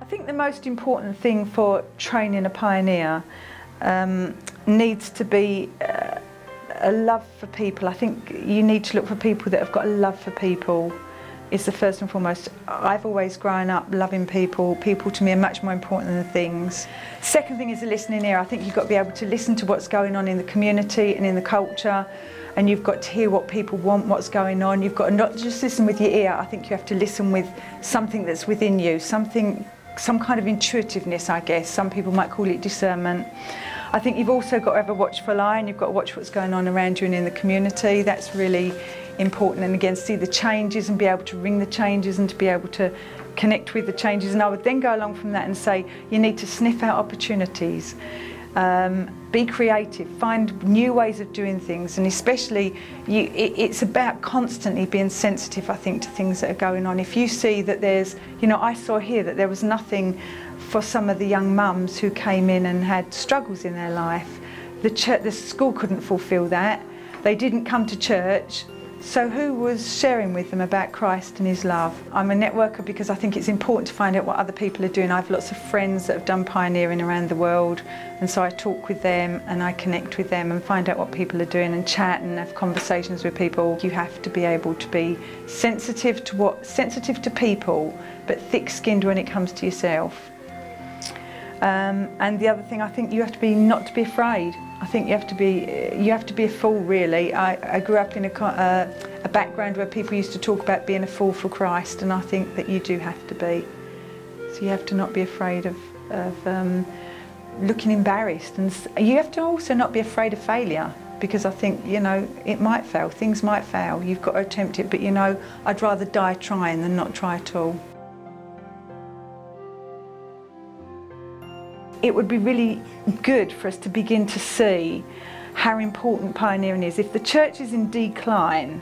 I think the most important thing for training a pioneer needs to be a love for people. I think you need to look for people that have got a love for people. Is the first and foremost. I've always grown up loving people. People to me are much more important than things. Second thing is a listening ear. I think you've got to be able to listen to what's going on in the community and in the culture, and you've got to hear what people want, what's going on. You've got to not just listen with your ear. I think you have to listen with something that's within you, some kind of intuitiveness, I guess. Some people might call it discernment. I think you've also got to have a watchful eye, and you've got to watch what's going on around you and in the community. That's really important, and again, see the changes and be able to ring the changes and to be able to connect with the changes. And I would then go along from that and say you need to sniff out opportunities, be creative, find new ways of doing things, and especially it's about constantly being sensitive, I think, to things that are going on. If you see that there's, you know, I saw here that there was nothing for some of the young mums who came in and had struggles in their life. The school couldn't fulfil that. They didn't come to church. So who was sharing with them about Christ and his love? I'm a networker because I think it's important to find out what other people are doing. I have lots of friends that have done pioneering around the world, and so I talk with them and I connect with them and find out what people are doing and chat and have conversations with people. You have to be able to be sensitive to people, but thick-skinned when it comes to yourself. And the other thing, I think you have to be not to be afraid. I think you have to be a fool, really. I grew up in a background where people used to talk about being a fool for Christ, and I think that you do have to be. So you have to not be afraid of looking embarrassed, and you have to also not be afraid of failure, because I think, you know, it might fail, things might fail. You've got to attempt it, but you know, I'd rather die trying than not try at all. It would be really good for us to begin to see how important pioneering is. If the church is in decline,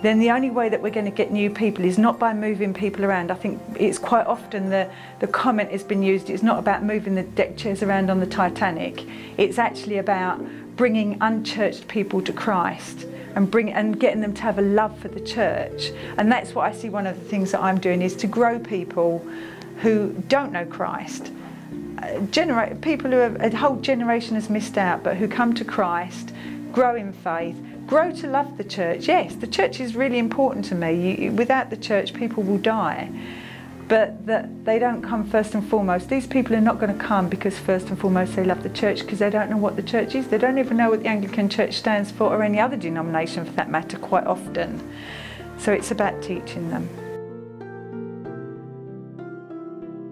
then the only way that we're going to get new people is not by moving people around. I think it's quite often the comment has been used, it's not about moving the deck chairs around on the Titanic. It's actually about bringing unchurched people to Christ and getting them to have a love for the church. And that's what I see one of the things that I'm doing, is to grow people who don't know Christ. People who a whole generation has missed out, but who come to Christ, grow in faith, grow to love the church. Yes, the church is really important to me. Without the church, people will die. But that they don't come first and foremost. These people are not going to come because first and foremost they love the church, because they don't know what the church is. They don't even know what the Anglican Church stands for, or any other denomination for that matter, quite often. So it's about teaching them.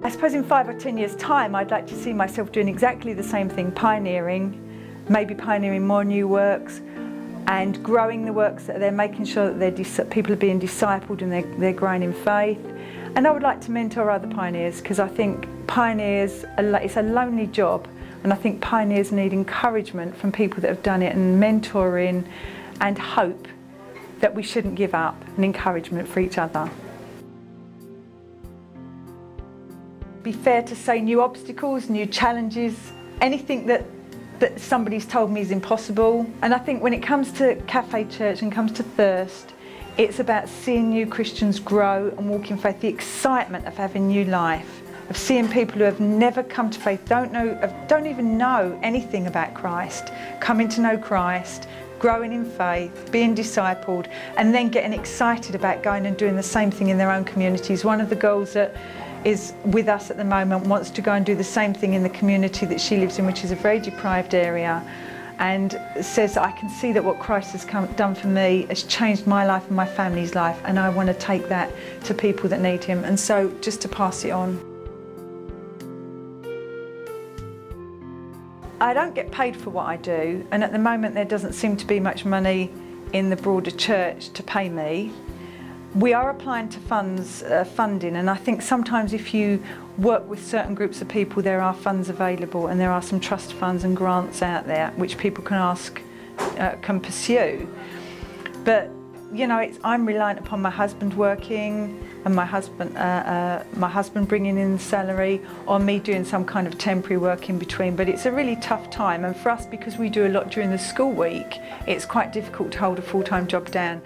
I suppose in 5 or 10 years' time, I'd like to see myself doing exactly the same thing, pioneering, maybe pioneering more new works, and growing the works that they're making sure that people are being discipled and they're growing in faith. And I would like to mentor other pioneers, because I think pioneers, it's a lonely job, and I think pioneers need encouragement from people that have done it, and mentoring and hope that we shouldn't give up, and encouragement for each other. Be fair to say new obstacles, new challenges, anything that somebody's told me is impossible. And I think when it comes to Cafe Church and comes to Thirst, it's about seeing new Christians grow and walk in faith, the excitement of having new life, of seeing people who have never come to faith, don't even know anything about Christ, coming to know Christ, growing in faith, being discipled, and then getting excited about going and doing the same thing in their own communities. One of the girls that is with us at the moment wants to go and do the same thing in the community that she lives in, which is a very deprived area, and says, I can see that what Christ has done for me has changed my life and my family's life, and I want to take that to people that need him, and so just to pass it on. I don't get paid for what I do, and at the moment there doesn't seem to be much money in the broader church to pay me. We are applying to funding, and I think sometimes if you work with certain groups of people, there are funds available, and there are some trust funds and grants out there which people can pursue. But you know, I'm reliant upon my husband working, and my husband bringing in the salary, or me doing some kind of temporary work in between. But it's a really tough time, and for us, because we do a lot during the school week, it's quite difficult to hold a full-time job down.